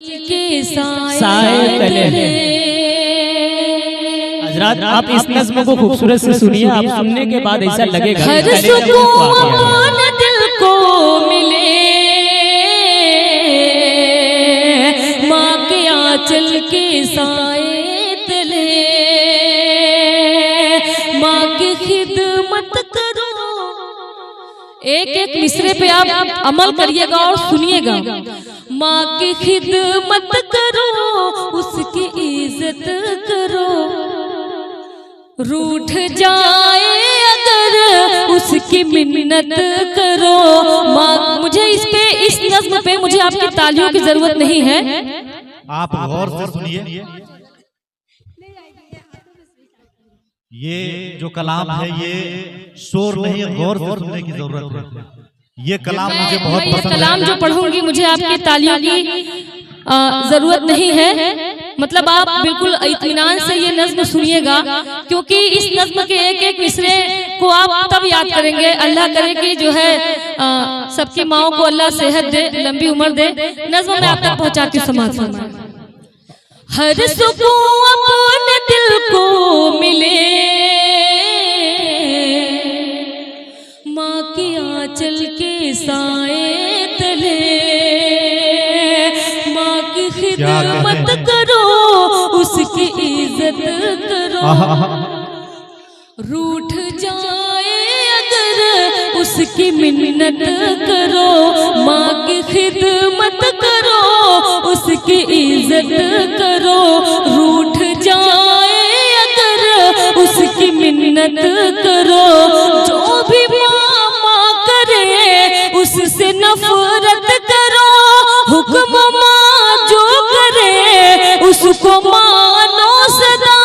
हजरात आप इस नज़्म को खूबसूरत से सुनिए। आप सुनने के बाद ऐसा लगेगा हर सुकून दिल को मिले माँ के आंचल के साए तले, माँ की खिदमत करो। एक एक मिसरे पे आप अमल करिएगा और सुनिएगा। माँ की खिदमत करो, उसकी इज्जत करो, रूठ जाए अगर उसकी मिन्नत करो। माँ मुझे इस नज़्म पे मुझे आपकी तालियों की जरूरत नहीं है, आप गौर से सुनिए। ये जो कलाम है ये शोर नहीं, गौर से सुनने की जरूरत है। ये कलाम मुझे बहुत पसंद है। कलाम जो पढ़ूंगी मुझे आपकी तालियों की जरूरत नहीं है। मतलब आप बिल्कुल इत्मीनान से ये नज़्म सुनिएगा, क्योंकि इस नज़्म के एक एक मिसरे को आप तब याद करेंगे। अल्लाह करे कि जो है सबकी माओं को अल्लाह सेहत दे, लंबी उम्र दे। नज़्म में आप तक पहुंचाती समाज में। हर सुकून अपने दिल को मिले माँ के आंचल के साए तले, माँ की खिदमत करो, उसकी इज्जत करो, रूठ जाए अगर उसकी मिन्नत करो। माँ की खिदमत करो, उसकी इज्जत करो, रूठ जाए अगर उसकी मिन्नत करो। जो भी माँ करे उससे नफरत करो, हुक्म माँ जो करे उसको मानो सदा।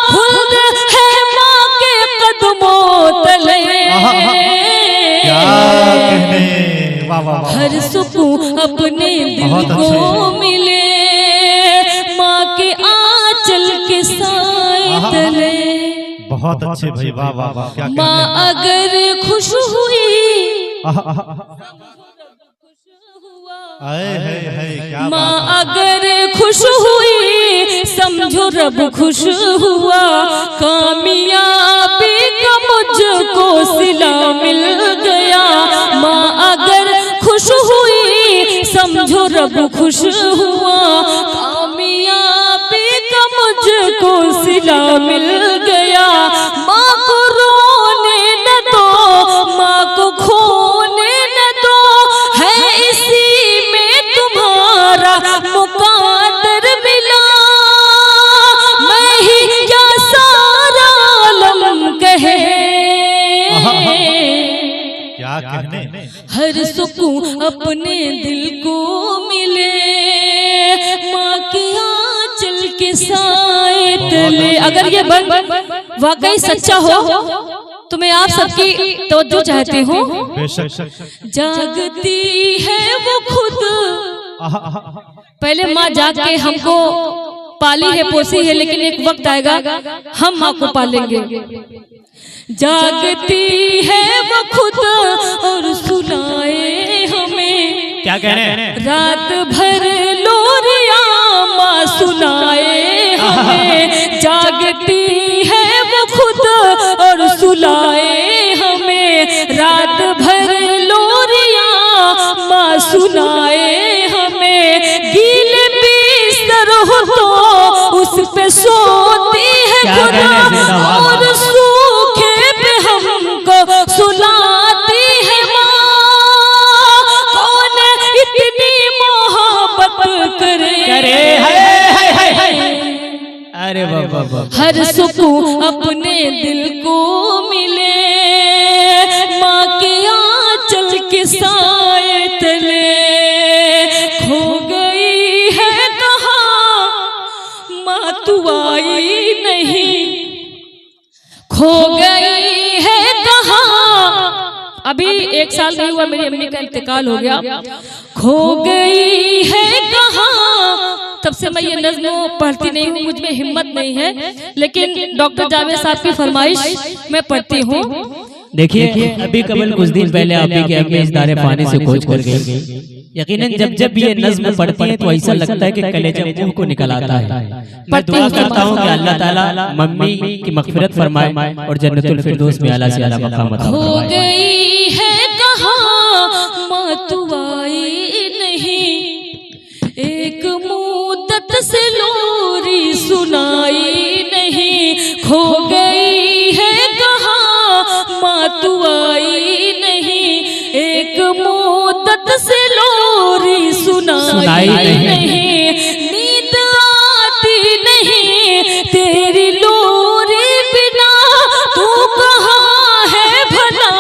खुद है माँ के कदमों तले, हर सुकून अपने दिल को मिले माँ के आंचल के साए तले। बहुत अच्छे भाई, वाह वाह वाह। माँ अगर खुश हुई माँ अगर खुश हुई समझो रब खुश हुआ। कामयाबी का मुझको सिला मिल गया। माँ अगर खुश हुई समझो रब खुश हुआ। कामयाबी का मुझको सिला मिल गया। माँ को रोने न दो, माँ को खोने न दो, है इसी में तुम्हारा मुकादर मिला। मैं ही क्या सारा आलम कहे, क्या कहने। हर सुकून अपने दिल को मिले माँ के आंचल के साए तले। अगर ये बन वाकई सच्चा हो तो मैं आप सबकी तवज्जो चाहती हूँ। जागती है वो खुद, पहले माँ जाग के हमको पाली है पोसी है, लेकिन एक वक्त आएगा हम माँ को पालेंगे। जागती है वो खुद और सुनाए हमें, क्या कह रहे हैं? रात भर लोरिया माँ सुनाए हमें। जागती है वो खुद और सुनाए हमें, रात भर लोरिया माँ सुनाए हमें। गीले बिस्तर हो तो उस पे सोती है खुदा, और सूखे पे हमको सुलाती है माँ। कौन इतनी मोहब्बत करे, अरे बाबा। हर सुकून अपने दिल को मिले माँ के आंचल के साए तले। खो गई है कहाँ माँ तू आई नहीं, खो गई है कहाँ। अभी 1 साल नहीं हुआ मेरी अम्मी का इंतकाल हो गया। खो गई है कहाँ, तब से मैं ये नज़्म पढ़ती नहीं हूँ, मुझ में हिम्मत नहीं है, लेकिन डॉक्टर जावेद साहब की फरमाइश मैं पढ़ती हूँ। देखिए अभी कबल कुछ दिन पहले आप ही के अम्मी इस दारे पानी से खोज कर गई। यकीनन जब जब ये नज़्म पढ़ती हैं तो ऐसा लगता है कि कलेजा मुंह को निकल आता है। मैं दुआ करता हूँ कि अल्लाह ताला मम्मी की मग़फ़िरत फरमाए और जन्नतुल फिरदौस में आला से आला मक़ाम अता हो फरमाए। गई है कहाँ माँ तू आई नहीं, एक मुद्दत से लोरी सुनाई नहीं। खो गई है कहाँ माँ तू आई नहीं, एक मुद्दत से लोरी सुनाई नहीं। नींद आती नहीं तेरी लोरी बिना, तू कहाँ है भला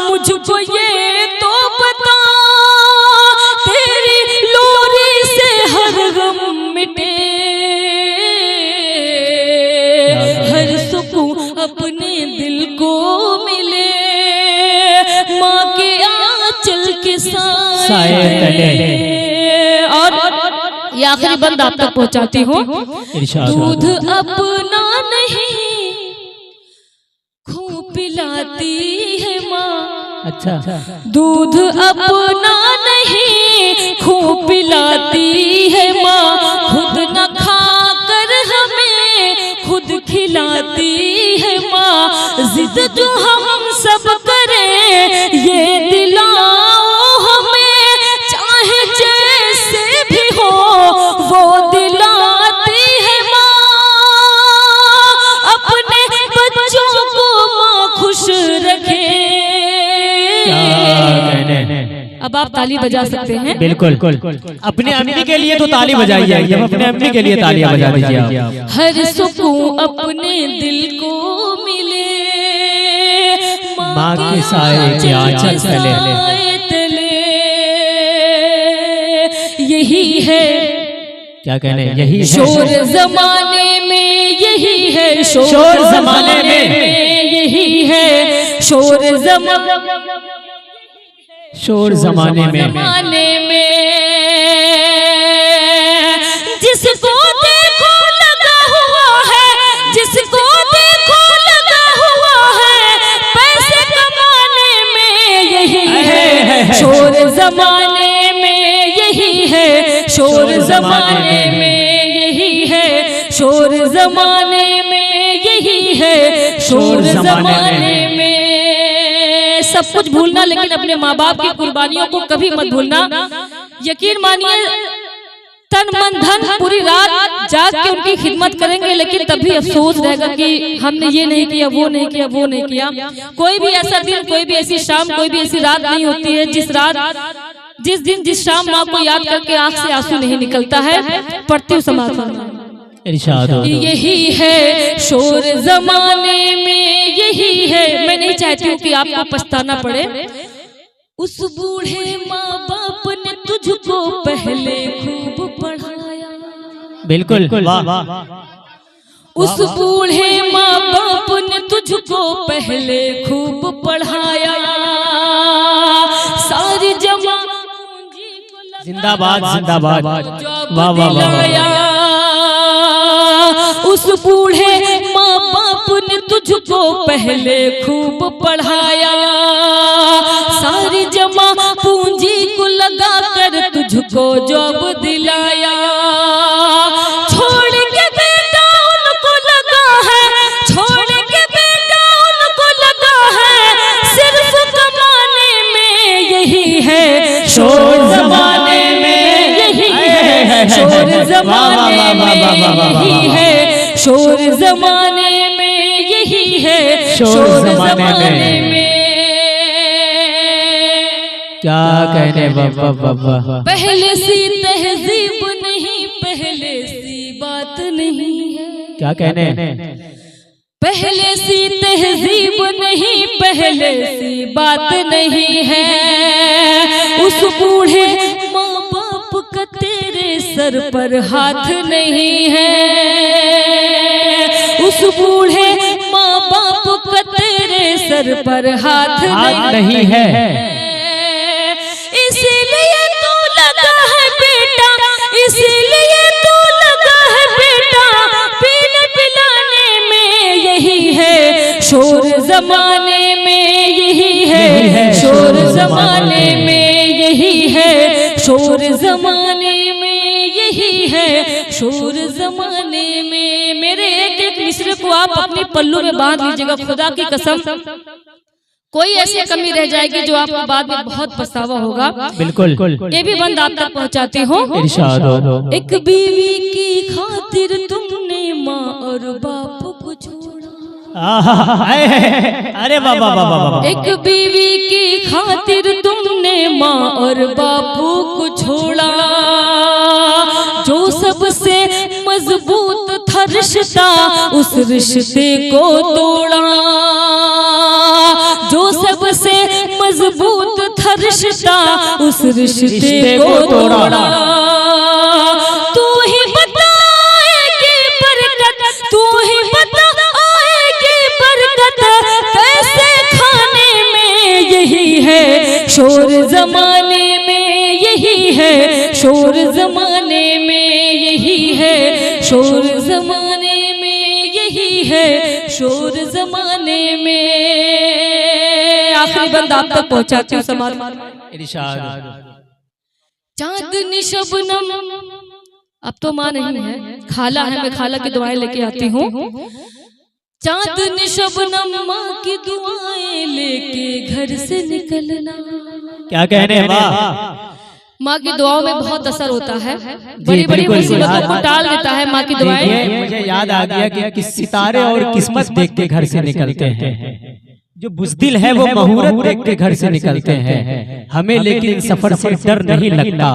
मुझको ये तो बता। तेरी लोरी से हर गम मिटे, हर सुकून अपने दिल को मिले, माँ के आंचल के साए तले। और ये आखिरी बंद आप तक पहुंचाती हूँ। दूध अपना नहीं खून पिलाती है माँ, अच्छा दूध अपना नहीं खून पिलाती है माँ। खुद न खाकर हमें खुद खिलाती है माँ। जिद जो हम सब करें ये दिलाओ हमें, चाहे जैसे भी हो वो दिलाती है माँ। अपने बच्चों को माँ खुश रखे। अब आप ताली बजा सकते हैं। बिल्कुल, अपने अम्मी के लिए तो ताली बजाइए, अब अपने अम्मी के लिए तालियां बजा दीजिए आप। हर सुकून अपने दिल को मिले, माँ के साए के आंचल तले। यही है क्या कहने, यही है शोर जमाने में, यही है शोर जमाने में, यही है शोर शोर जमाने में। जिसको देखो लगा हुआ है, जिसको देखो लगा हुआ है, पैसे कमाने में यही है शोर जमाने में, यही है शोर जमाने में, यही है शोर जमाने में, यही है शोर जमाने में। सब कुछ भूलना लेकिन अपने माँ बाप की कुर्बानियों को कभी मत भूलना। यकीन मानिए तन मन धन पूरी रात जाग के उनकी खिदमत करेंगे, लेकिन तभी अफसोस रहेगा कि हमने ये नहीं किया, वो नहीं किया, वो नहीं किया। कोई भी ऐसा दिन, कोई भी ऐसी शाम, कोई भी ऐसी रात नहीं होती है जिस दिन जिस शाम माँ को याद करके आंख से आंसू नहीं निकलता है। पढ़ती हूँ समाज यही है शोर जमाने में, यही है। मैं नहीं चाहती हूँ कि आपको पछताना पड़े। उस बूढ़े माँ बाप ने तुझको पहले खूब पढ़ाया, बिल्कुल, उस बूढ़े माँ बाप ने तुझको पहले खूब पढ़ाया। सारी जमा जिंदाबाद जिंदाबाद, वाह वाह वाह। उस बूढ़े माँ बाप ने तुझको पहले खूब पढ़ाया, सारी जमा पूंजी को लगा कर तुझको जॉब दिलाया। छोड़ के बेटा उनको लगा है, छोड़ के बेटा उनको लगा है, सिर्फ कमाने में यही है शोर जमाने में, यही है शोर जमाने में, यही है शोर जमाने में, यही है शोर जमाने में। क्या कहने बाबा, पहले सी तहजीब नहीं, पहले सी बात नहीं है। क्या कहने, पहले सी तहजीब नहीं, पहले सी बात नहीं है। उस बूढ़े माँ बाप का तेरे सर पर हाथ नहीं है, उस बूढ़े माँ बाप का तेरे सर पर हाथ नहीं है। इसीलिए तू लगा है बेटा, इसीलिए तू लगा है बेटा, पीने पिलाने में यही है शोर जमाने में, यही है शोर जमाने में, यही है जमाने में यही है, शोर जमाने में। मेरे एक एक मिसरे को आप अपनी पल्लू में बांध लीजिएगा, खुदा की कसम कोई ऐसी कमी रह जाएगी जो आपको बाद में बहुत पछतावा होगा। बिल्कुल। ये भी बंद आप तक पहुंचाती हूँ। इरशाद हो। एक बीवी की खातिर तुमने माँ और बाप को छोड़ा। अरे बाबा बाबा। एक बीवी की खातिर तुमने माँ और बापू को छोड़ा, जो सबसे मजबूत था रिश्ता उस रिश्ते को तोड़ा, जो सबसे मजबूत था रिश्ता उस रिश्ते को तोड़ा। तू ही बताएगी बरकत, तू ही बताएगी बरकत, कैसे खाने में यही है, शोर जमाने में यही है, शोर जमाने में यही है, शोर जमाने में यही है, शोर जमाने में। आखिरी बंद आप तक पहुंचाती हूँ समाज। इरशाद। चांदनी शबनम, अब तो माँ नहीं है, खाला है, मैं खाला की दुआएं लेके आती हूँ। चांदनी शबनम माँ की दुआएं लेके घर से निकलना। क्या कहने हैं वाह। माँ की दुआओं में बहुत असर होता है, बड़ी बड़ी मुसीबतों को टाल देता है माँ की दुआएं। मुझे याद आ गया कि सितारे और किस्मत देख के घर से निकलते हैं, जो बुज़दिल है वो मुहूर्त देख के घर से निकलते हैं। हमें लेकिन सफर से डर नहीं लगता,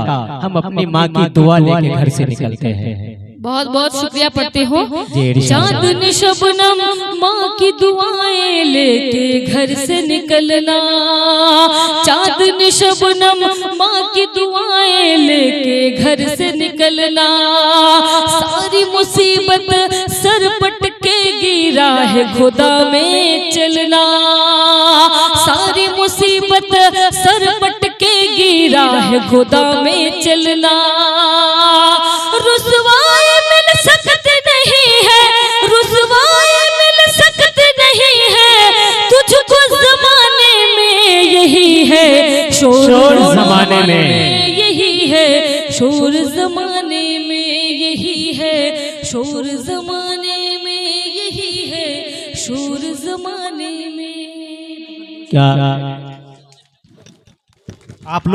हम अपनी माँ की दुआ लेके घर से निकलते हैं। बहुत बहुत शुक्रिया पढ़ती हूँ। चांदनी शबनम माँ की दुआएं लेके घर से निकलना, चांदनी शबनम माँ की दुआएं लेके घर से निकलना, सारी मुसीबत सर पटकेगी राह खुदा में चलना, सारी मुसीबत सर पटकेगी राह खुदा में चलना। रुसवाई मिल सकती नहीं है, रुसवाई मिल सकती नहीं है, तुझको जमाने में यही है, शोर जमाने में यही है, शोर जमाने में यही है, शोर जमाने में यही है, शोर जमाने में। क्या आप लोग